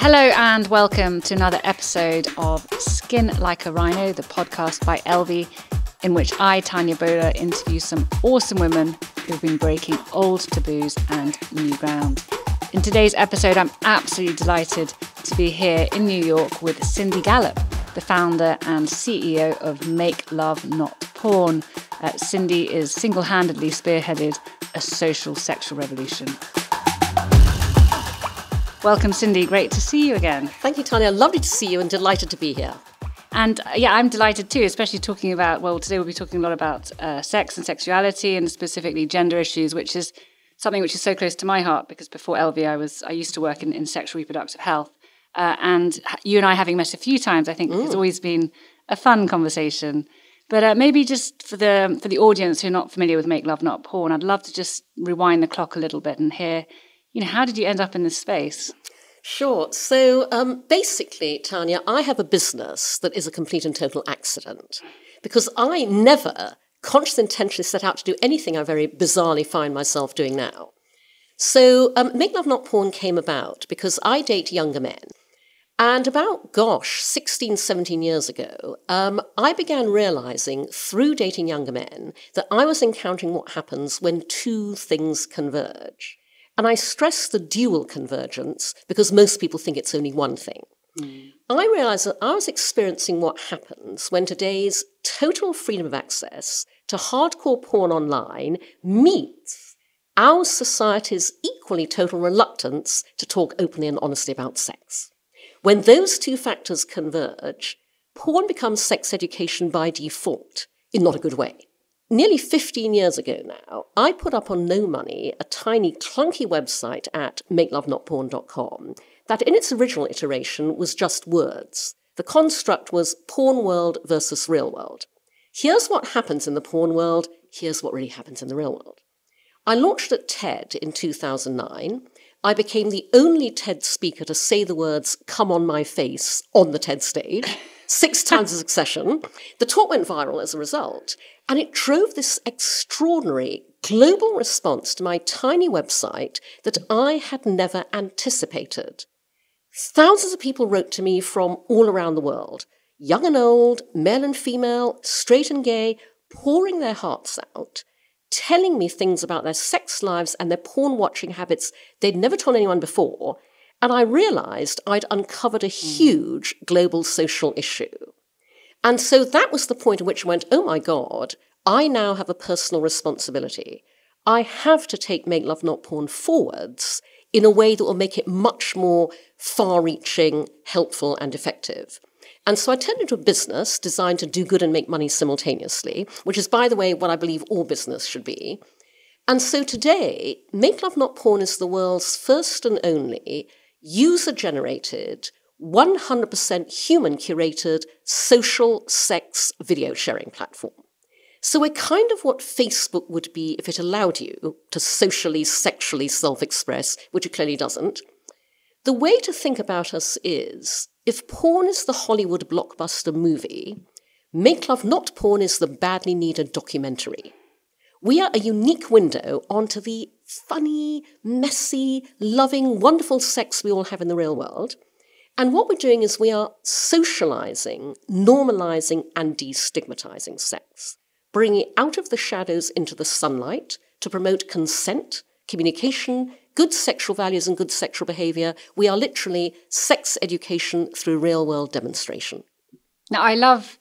Hello and welcome to another episode of Skin Like a Rhino, the podcast by Elvie, in which I, Tanya Bowler, interview some awesome women who've been breaking old taboos and new ground. In today's episode, I'm absolutely delighted to be here in New York with Cindy Gallop, the founder and CEO of Make Love Not Porn. Cindy is single-handedly spearheaded a social sexual revolution. Welcome, Cindy. Great to see you again. Thank you, Tanya. Lovely to see you and delighted to be here. And I'm delighted too, especially talking about, today we'll be talking a lot about sex and sexuality and specifically gender issues, which is something which is so close to my heart because before Elvie, I used to work in sexual reproductive health. And you and I, having met a few times, I think it's always been a fun conversation. But maybe just for the audience who are not familiar with Make Love Not Porn, I'd love to just rewind the clock a little bit and hear, how did you end up in this space? Sure. So basically, Tanya, I have a business that is a complete and total accident because I never consciously intentionally set out to do anything I very bizarrely find myself doing now. So Make Love Not Porn came about because I date younger men. And about, 16, 17 years ago, I began realizing through dating younger men that I was encountering what happens when two things converge. And I stress the dual convergence because most people think it's only one thing. I realized that I was experiencing what happens when today's total freedom of access to hardcore porn online meets our society's equally total reluctance to talk openly and honestly about sex. When those two factors converge, porn becomes sex education by default, in not a good way. Nearly 15 years ago now, I put up on no money a tiny clunky website at makelovenotporn.com that in its original iteration was just words. The construct was porn world versus real world. Here's what happens in the porn world, here's what really happens in the real world. I launched at TED in 2009. I became the only TED speaker to say the words, "come on my face," on the TED stage, 6 times in succession. The talk went viral as a result, and it drove this extraordinary global response to my tiny website that I had never anticipated. Thousands of people wrote to me from all around the world, young and old, male and female, straight and gay, pouring their hearts out, telling me things about their sex lives and their porn-watching habits they'd never told anyone before, and I realized I'd uncovered a huge global social issue. And so that was the point at which I went, oh my God, I now have a personal responsibility. I have to take Make Love Not Porn forwards in a way that will make it much more far-reaching, helpful, and effective. And so I turned into a business designed to do good and make money simultaneously, which is, by the way, what I believe all business should be. And so today, Make Love Not Porn is the world's first and only user-generated, 100% human-curated social sex video sharing platform. So we're kind of what Facebook would be if it allowed you to socially, sexually self-express, which it clearly doesn't. The way to think about us is, if porn is the Hollywood blockbuster movie, Make Love Not Porn is the badly needed documentary. We are a unique window onto the funny, messy, loving, wonderful sex we all have in the real world. And what we're doing is we are socializing, normalizing, and destigmatizing sex, bringing it out of the shadows into the sunlight to promote consent, communication, good sexual values, and good sexual behavior. We are literally sex education through real-world demonstration. Now, I love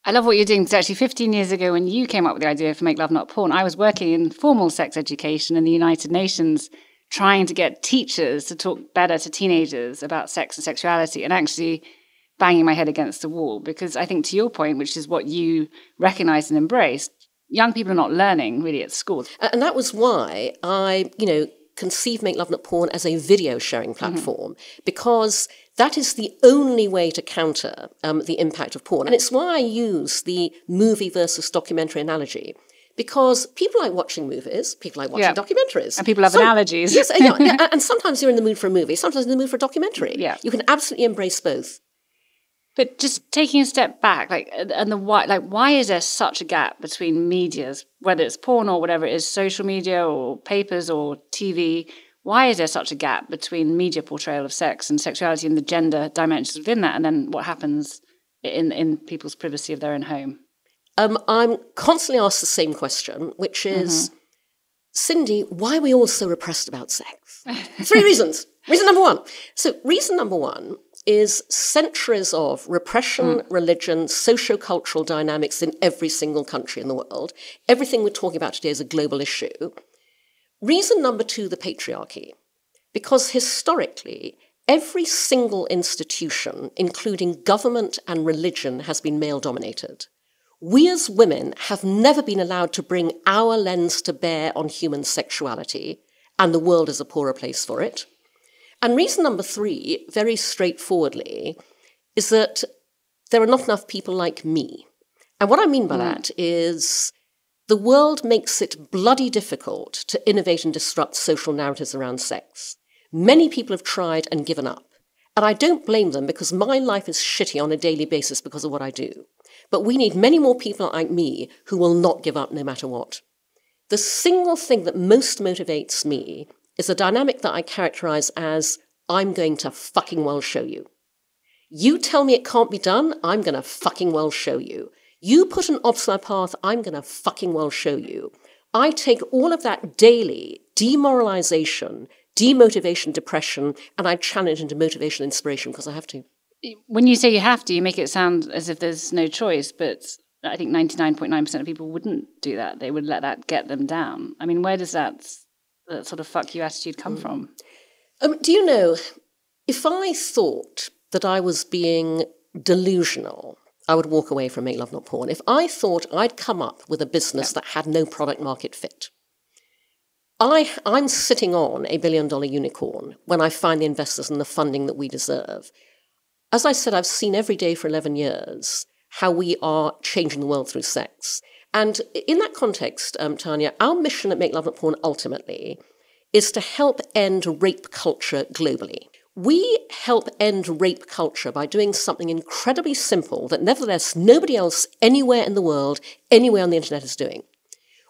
what you're doing, because actually 15 years ago when you came up with the idea for Make Love Not Porn, I was working in formal sex education in the United Nations trying to get teachers to talk better to teenagers about sex and sexuality and actually banging my head against the wall. Because I think to your point, which is what you recognized and embraced, young people are not learning really at school. And that was why I, conceived Make Love Not Porn as a video sharing platform, because that is the only way to counter the impact of porn. And it's why I use the movie versus documentary analogy. Because people like watching movies, people like watching documentaries. And people have analogies. Yes, and sometimes you're in the mood for a movie, sometimes you're in the mood for a documentary. Yeah. You can absolutely embrace both. But just taking a step back, why is there such a gap between medias, whether it's porn or whatever it is, social media or papers or TV? why is there such a gap between media portrayal of sex and sexuality and the gender dimensions within that, and then what happens in people's privacy of their own home? I'm constantly asked the same question, which is, Cindy, why are we all so repressed about sex? 3 reasons. Reason number 1. So reason number 1 is centuries of repression, religion, socio-cultural dynamics in every single country in the world. Everything we're talking about today is a global issue. Reason number 2, the patriarchy. Because historically, every single institution, including government and religion, has been male-dominated. We as women have never been allowed to bring our lens to bear on human sexuality, and the world is a poorer place for it. And reason number 3, very straightforwardly, is that there are not enough people like me. And what I mean by that is the world makes it bloody difficult to innovate and disrupt social narratives around sex. Many people have tried and given up. And I don't blame them, because my life is shitty on a daily basis because of what I do. But we need many more people like me who will not give up no matter what. The single thing that most motivates me is a dynamic that I characterize as, I'm going to fucking well show you. You tell me it can't be done, I'm going to fucking well show you. You put an obstacle in my path, I'm going to fucking well show you. I take all of that daily demoralization, demotivation, depression, and I challenge into motivation and inspiration because I have to. When you say you have to, you make it sound as if there's no choice, but I think 99.9% of people wouldn't do that. They would let that get them down. I mean, where does that sort of fuck you attitude come from? Do you know, if I thought that I was being delusional, I would walk away from Make Love Not Porn. If I thought I'd come up with a business that had no product market fit, I'm sitting on a $1 billion unicorn when I find the investors and the funding that we deserve. As I said, I've seen every day for 11 years how we are changing the world through sex. And in that context, Tanya, our mission at Make Love Not Porn ultimately is to help end rape culture globally. We help end rape culture by doing something incredibly simple that nevertheless nobody else anywhere in the world, anywhere on the internet is doing.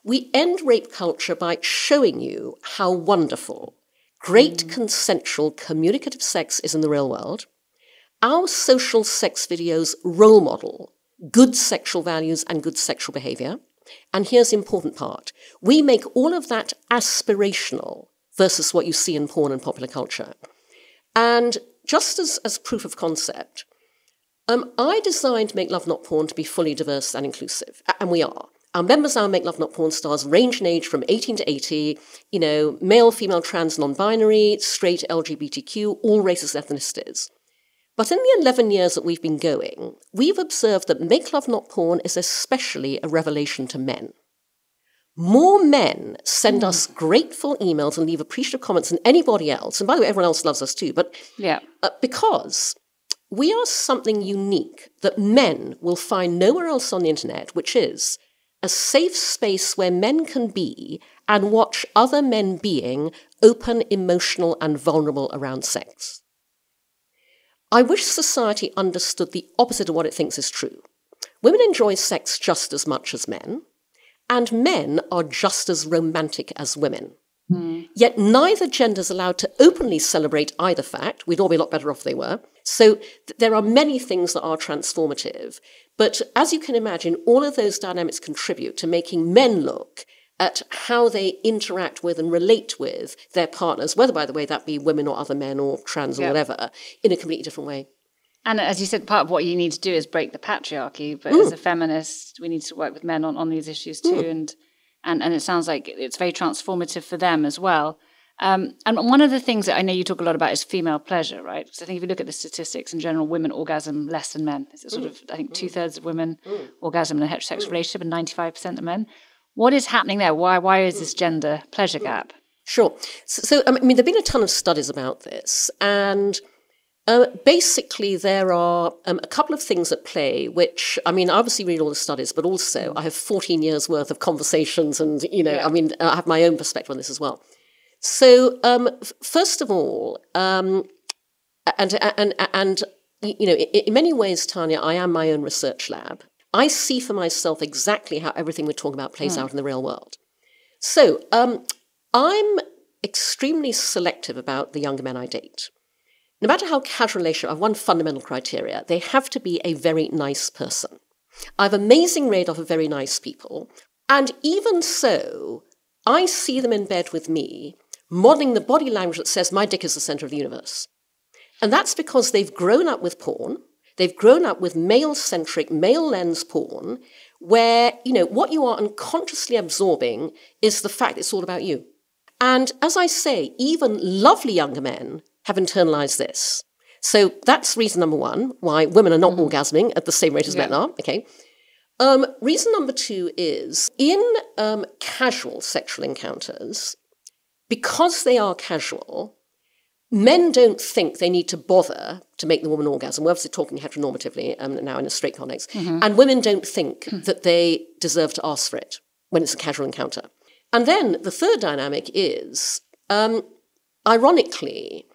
We end rape culture by showing you how wonderful, great consensual communicative sex is in the real world. Our social sex videos role model good sexual values and good sexual behavior. And here's the important part. We make all of that aspirational versus what you see in porn and popular culture. And just as proof of concept, I designed Make Love Not Porn to be fully diverse and inclusive, and we are. Our members, our Make Love Not Porn stars, range in age from 18 to 80, male, female, trans, non-binary, straight, LGBTQ, all races, ethnicities. But in the 11 years that we've been going, we've observed that Make Love Not Porn is especially a revelation to men. More men send us grateful emails and leave appreciative comments than anybody else. And by the way, everyone else loves us too. But because we are something unique that men will find nowhere else on the internet, which is a safe space where men can be and watch other men being open, emotional, and vulnerable around sex. I wish society understood the opposite of what it thinks is true. Women enjoy sex just as much as men, and men are just as romantic as women. Yet neither gender is allowed to openly celebrate either fact. We'd all be a lot better off if they were. So there are many things that are transformative. But as you can imagine, all of those dynamics contribute to making men look at how they interact with and relate with their partners, whether, by the way, that be women or other men or trans or whatever, in a completely different way. And as you said, part of what you need to do is break the patriarchy. But as a feminist, we need to work with men on these issues too. And it sounds like it's very transformative for them as well. And one of the things that I know you talk a lot about is female pleasure, right? So I think if you look at the statistics in general, women orgasm less than men. It's sort of, I think, 2/3 of women orgasm in a heterosexual relationship and 95% of men. What is happening there? Why is this gender pleasure gap? Sure. So I mean, there have been a ton of studies about this. And basically, there are a couple of things at play, which, I mean, I obviously read all the studies, but also I have 14 years worth of conversations and, I mean, I have my own perspective on this as well. So, first of all, in many ways, Tanya, I am my own research lab. I see for myself exactly how everything we're talking about plays out in the real world. So, I'm extremely selective about the younger men I date. No matter how casual a relationship, I have one fundamental criteria. They have to be a very nice person. I have amazing radar of very nice people. And even so, I see them in bed with me, modeling the body language that says my dick is the center of the universe. And that's because they've grown up with porn. They've grown up with male-centric, male-lens porn, where, what you are unconsciously absorbing is the fact it's all about you. And as I say, even lovely younger men have internalized this. So that's reason number one, why women are not orgasming at the same rate as men are, okay? Reason number two is, in casual sexual encounters, because they are casual, men don't think they need to bother to make the woman orgasm. We're obviously talking heteronormatively now in a straight context. And women don't think that they deserve to ask for it when it's a casual encounter. And then the third dynamic is, ironically,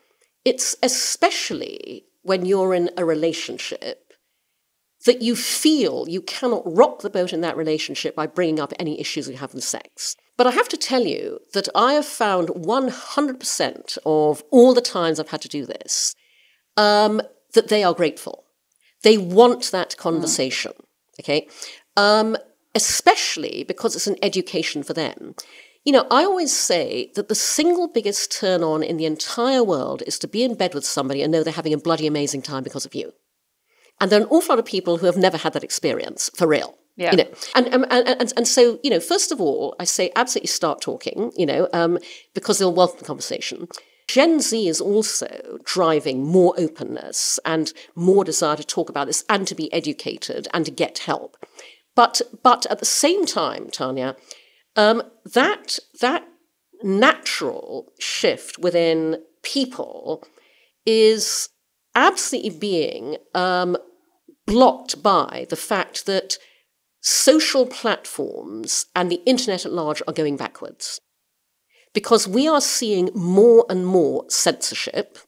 it's especially when you're in a relationship that you feel you cannot rock the boat in that relationship by bringing up any issues you have with sex. But I have to tell you that I have found 100% of all the times I've had to do this, that they are grateful. They want that conversation, okay? Especially because it's an education for them. I always say that the single biggest turn on in the entire world is to be in bed with somebody and know they're having a bloody amazing time because of you. And there are an awful lot of people who have never had that experience, for real. Yeah. And so, first of all, I say absolutely start talking, because they'll welcome the conversation. Gen Z is also driving more openness and more desire to talk about this and to be educated and to get help. But at the same time, Tanya, that natural shift within people is absolutely being blocked by the fact that social platforms and the internet at large are going backwards. Because we are seeing more and more censorship.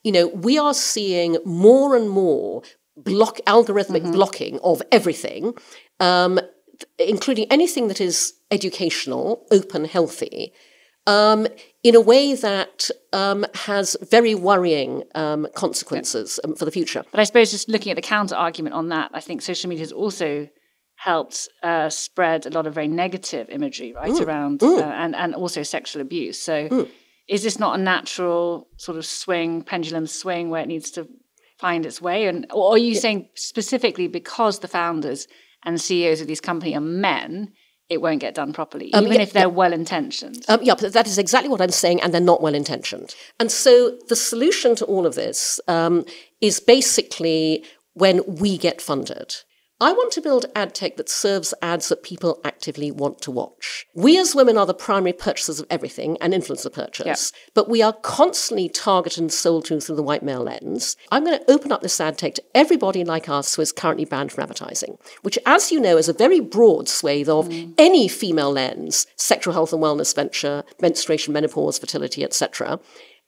We are seeing more and more algorithmic blocking of everything, including anything that is educational, open, healthy, in a way that has very worrying consequences for the future. But I suppose just looking at the counter-argument on that, I think social media has also helped spread a lot of very negative imagery, right, around and also sexual abuse. So is this not a natural sort of pendulum swing where it needs to find its way? Or are you saying specifically because the founders and CEOs of these companies are men, it won't get done properly, even if they're well-intentioned? But that is exactly what I'm saying, and they're not well-intentioned. And so the solution to all of this is basically when we get funded. I want to build ad tech that serves ads that people actively want to watch. We as women are the primary purchasers of everything and influence the purchase, but we are constantly targeted and sold to through the white male lens. I'm going to open up this ad tech to everybody like us who is currently banned from advertising, which, as you know, is a very broad swathe of any female lens, sexual health and wellness venture, menstruation, menopause, fertility, etc.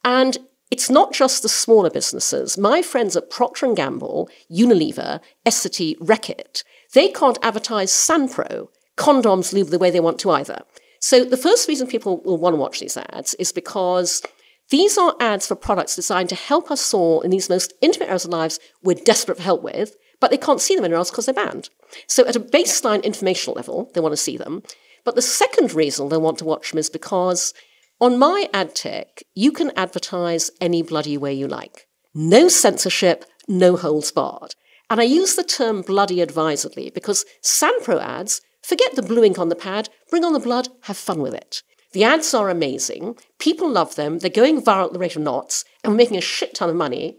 And it's not just the smaller businesses. My friends at Procter & Gamble, Unilever, Essity, Reckitt, they can't advertise Sanpro, condoms, lube the way they want to either. So the first reason people will want to watch these ads is because these are ads for products designed to help us all in these most intimate areas of lives we're desperate for help with, but they can't see them anywhere else because they're banned. So at a baseline informational level, they want to see them. But the second reason they want to watch them is because on my ad tech, you can advertise any bloody way you like. No censorship, no holds barred. And I use the term bloody advisedly because Sanpro ads, forget the blue ink on the pad, bring on the blood, have fun with it. The ads are amazing. People love them. They're going viral at the rate of knots, and we're making a shit ton of money.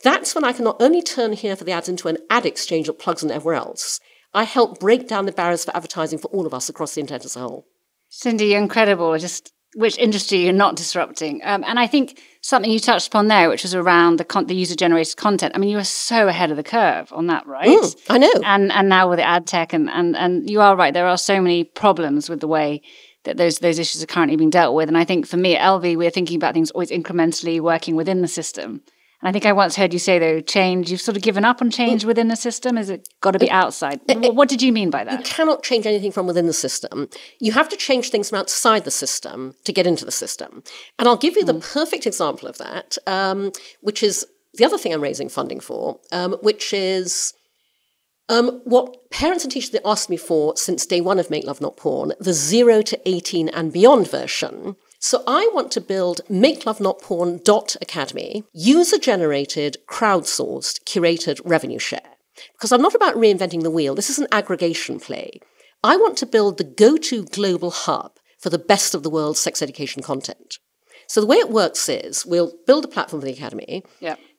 That's when I can not only turn here for the ads into an ad exchange that plugs in everywhere else, I help break down the barriers for advertising for all of us across the internet as a whole. Cindy, you're incredible. Just which industry you're not disrupting. And I think something you touched upon there, which was around the user-generated content. I mean, you were so ahead of the curve on that, right? I know. And now with the ad tech, and you are right, there are so many problems with the way that those issues are currently being dealt with. And I think for me at LV, we're thinking about things always incrementally working within the system And I think I once heard you say, though, change, you've sort of given up on change within the system. Is it got to be outside? What did you mean by that? You cannot change anything from within the system. You have to change things from outside the system to get into the system. And I'll give you the perfect example of that, which is the other thing I'm raising funding for, which is what parents and teachers have asked me for since day one of Make Love Not Porn, the 0 to 18 and beyond version. So I want to build makelovenotporn.academy, user-generated, crowdsourced, curated revenue share. Because I'm not about reinventing the wheel. This is an aggregation play. I want to build the go-to global hub for the best of the world's sex education content. So the way it works is we'll build a platform for the academy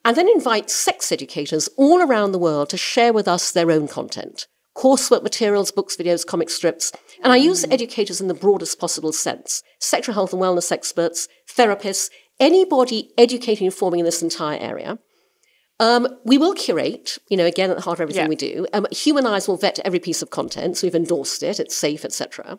and then invite sex educators all around the world to share with us their own content. Coursework materials, books, videos, comic strips. And I use educators in the broadest possible sense. Sexual health and wellness experts, therapists, anybody educating and informing in this entire area. We will curate, again, at the heart of everything we do. Human Eyes will vet every piece of content, so we've endorsed it, it's safe, etc.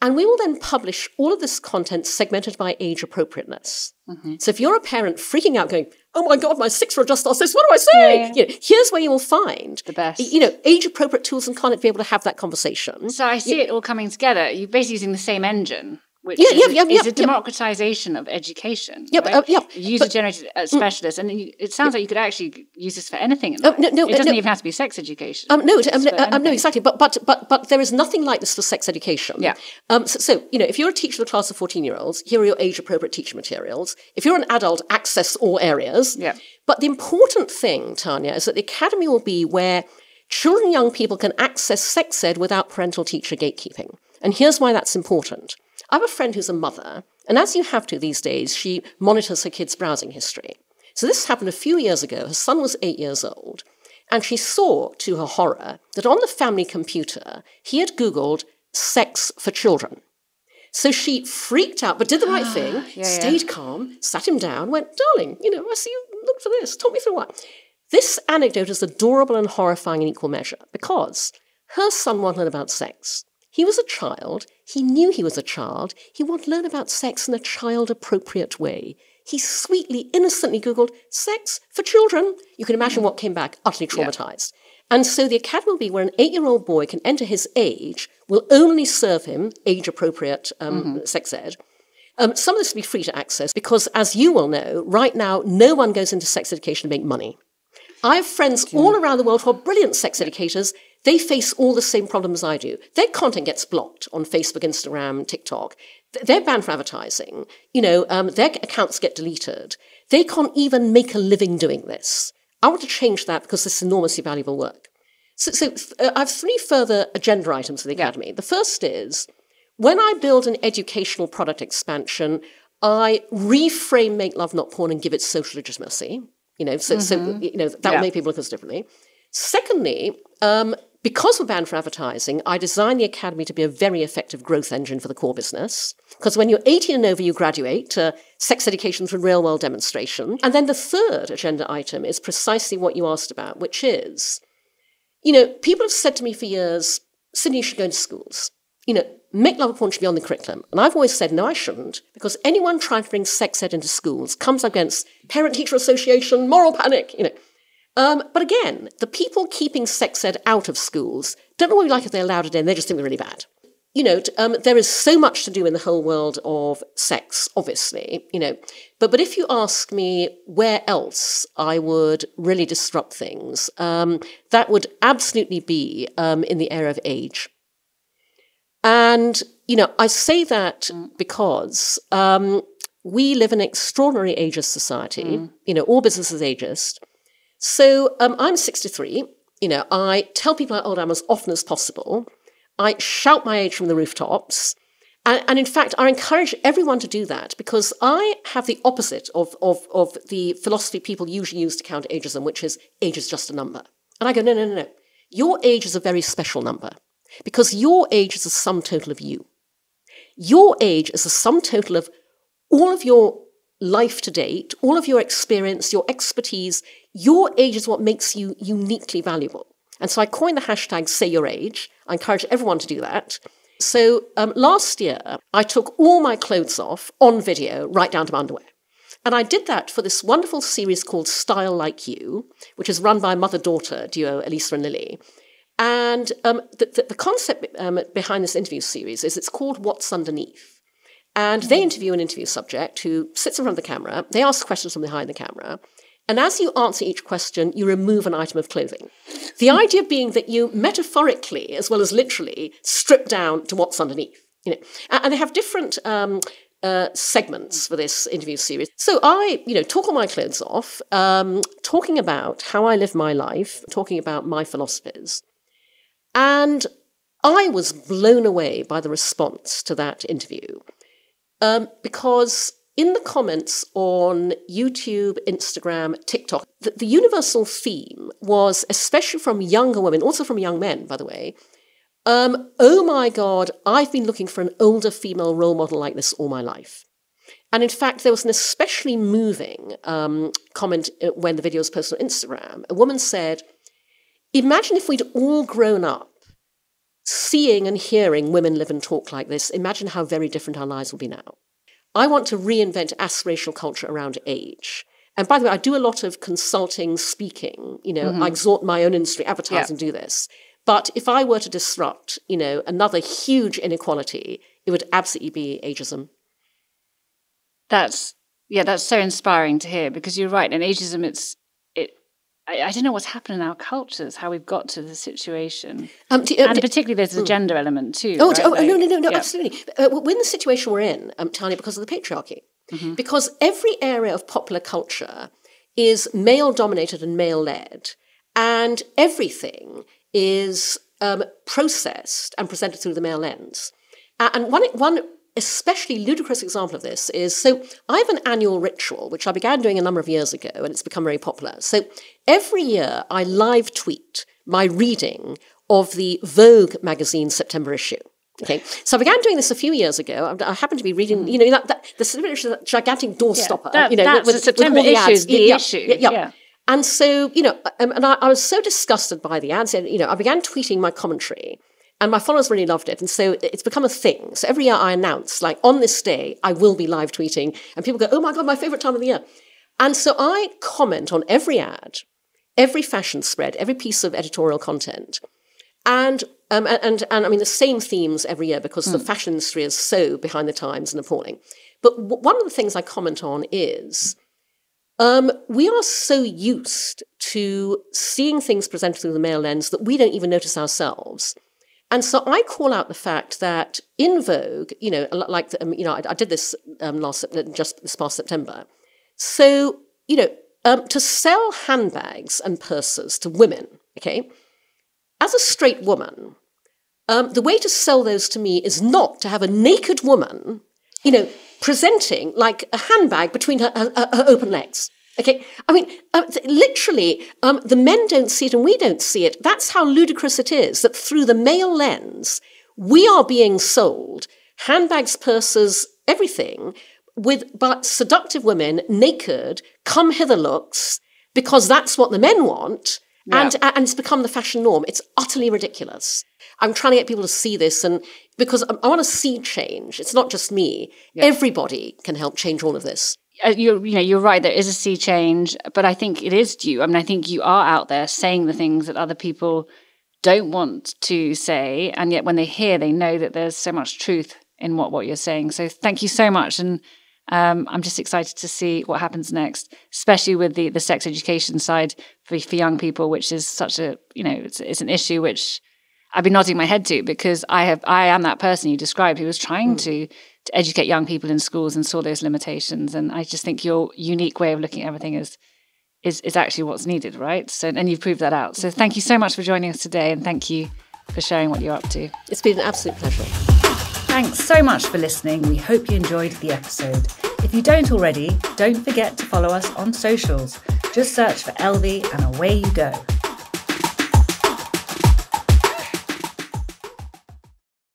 And we will then publish all of this content segmented by age appropriateness. So if you're a parent freaking out going, oh my God, my 6-year-old just asked this, what do I say? Here's where you will find the best. Age-appropriate tools and content to be able to have that conversation. So I see it all coming together. You're basically using the same engine, which is a democratization of education. User-generated specialists. And it sounds like you could actually use this for anything in life. It doesn't even have to be sex education. No, exactly. But there is nothing like this for sex education. So if you're a teacher of a class of 14-year-olds, here are your age-appropriate teacher materials. If you're an adult, access all areas. But the important thing, Tanya, is that the academy will be where children and young people can access sex ed without parental teacher gatekeeping. And here's why that's important. I have a friend who's a mother, and as you have to these days, she monitors her kids' browsing history. So this happened a few years ago. Her son was 8 years old, and she saw, to her horror, that on the family computer, he had Googled sex for children. So she freaked out, but did the right thing, stayed calm, sat him down, went, darling, I see you looked for this, talk me through what. This anecdote is adorable and horrifying in equal measure, because her son wanted to learn about sex. He was a child. He knew he was a child. He wanted to learn about sex in a child-appropriate way. He sweetly, innocently Googled sex for children. You can imagine what came back, utterly traumatized. And so the academy will be where an 8-year-old boy can enter his age, will only serve him age-appropriate sex ed. Some of this will be free to access because, as you will know, right now, no one goes into sex education to make money. I have friends all around the world who are brilliant sex educators. They face all the same problems I do. Their content gets blocked on Facebook, Instagram, TikTok. They're banned for advertising. Their accounts get deleted. They can't even make a living doing this. I want to change that because this is enormously valuable work. So I have 3 further agenda items for the Academy. The first is, when I build an educational product expansion, I reframe Make Love Not Porn and give it social legitimacy. That will make people look at us differently. Secondly, because we're banned for advertising, I designed the Academy to be a very effective growth engine for the core business. Because when you're 18 and over, you graduate. Sex education through real-world demonstration. And then the third agenda item is precisely what you asked about, which is, people have said to me for years, Cindy, you should go into schools. Make Love Porn should be on the curriculum. And I've always said, no, I shouldn't, because anyone trying to bring sex ed into schools comes against Parent-Teacher Association, moral panic, But again, the people keeping sex ed out of schools don't really like if they're allowed it in, they just think they're really bad. There is so much to do in the whole world of sex, obviously, But if you ask me where else I would really disrupt things, that would absolutely be in the area of age. And, I say that because we live in an extraordinary ageist society. All business is ageist. So I'm 63. I tell people how old I am as often as possible. I shout my age from the rooftops. And in fact, I encourage everyone to do that because I have the opposite of the philosophy people usually use to counter ageism, which is age is just a number. And I go, no. Your age is a very special number because your age is the sum total of you. Your age is the sum total of all of your life to date, all of your experience, your expertise. Your age is what makes you uniquely valuable. And so I coined the hashtag Say Your Age. I encourage everyone to do that. So last year, I took all my clothes off on video, right down to my underwear. And I did that for this wonderful series called Style Like You, which is run by mother-daughter duo Elisa and Lily. And the concept behind this interview series is it's called What's Underneath. And they interview an interview subject who sits in front of the camera. They ask questions from behind the camera. And as you answer each question, you remove an item of clothing. The idea being that you metaphorically, as well as literally, strip down to what's underneath. And they have different segments for this interview series. So I, took all my clothes off, talking about how I live my life, talking about my philosophies. And I was blown away by the response to that interview. Because in the comments on YouTube, Instagram, TikTok, the universal theme was, especially from younger women, also from young men, by the way, oh my God, I've been looking for an older female role model like this all my life. And in fact, there was an especially moving comment when the video was posted on Instagram. A woman said, imagine if we'd all grown up seeing and hearing women live and talk like this. Imagine how very different our lives will be now. I want to reinvent aspirational culture around age. And by the way, I do a lot of consulting, speaking. I exhort my own industry, advertising, do this. But if I were to disrupt, another huge inequality, it would absolutely be ageism. That's so inspiring to hear, because you're right. And ageism, I don't know what's happened in our cultures, how we've got to the situation. And particularly there's a gender element too. No, absolutely. We're in the situation we're in, Tanya, because of the patriarchy. Mm-hmm. Because every area of popular culture is male-dominated and male-led, and everything is processed and presented through the male lens. And one especially ludicrous example of this is, so I have an annual ritual, which I began doing a number of years ago, and it's become very popular. So every year I live tweet my reading of the Vogue magazine September issue. Okay, so I began doing this a few years ago. I happened to be reading, the gigantic doorstopper. That's the September issue is the issue. Yeah. And so, and I was so disgusted by the ads. I began tweeting my commentary. And my followers really loved it. And so it's become a thing. So every year I announce, on this day, I will be live tweeting. And people go, oh my God, my favorite time of the year. And so I comment on every ad, every fashion spread, every piece of editorial content. And I mean, the same themes every year, because the fashion industry is so behind the times and appalling. But one of the things I comment on is we are so used to seeing things presented through the male lens that we don't even notice ourselves. And so I call out the fact that in Vogue, I did this just this past September. So, to sell handbags and purses to women, okay, as a straight woman, the way to sell those to me is not to have a naked woman, presenting like a handbag between her open legs. Okay, I mean, literally, the men don't see it and we don't see it. That's how ludicrous it is that through the male lens, we are being sold handbags, purses, everything, but seductive women, naked, come hither looks, because that's what the men want, and it's become the fashion norm. It's utterly ridiculous. I'm trying to get people to see this, and because I want to see change. It's not just me. Yeah. Everybody can help change all of this. You're right. There is a sea change, but I think it is due. I mean, I think you are out there saying the things that other people don't want to say, and yet when they hear, they know that there's so much truth in what you're saying. So thank you so much, and I'm just excited to see what happens next, especially with the sex education side for young people, which is such a it's an issue which I've been nodding my head to, because I am that person you described who was trying to educate young people in schools and saw those limitations. And I just think your unique way of looking at everything is actually what's needed, right? So, and you've proved that out. So thank you so much for joining us today, and thank you for sharing what you're up to. It's been an absolute pleasure. Thanks so much for listening. We hope you enjoyed the episode. If you don't already, don't forget to follow us on socials. Just search for LV and away you go.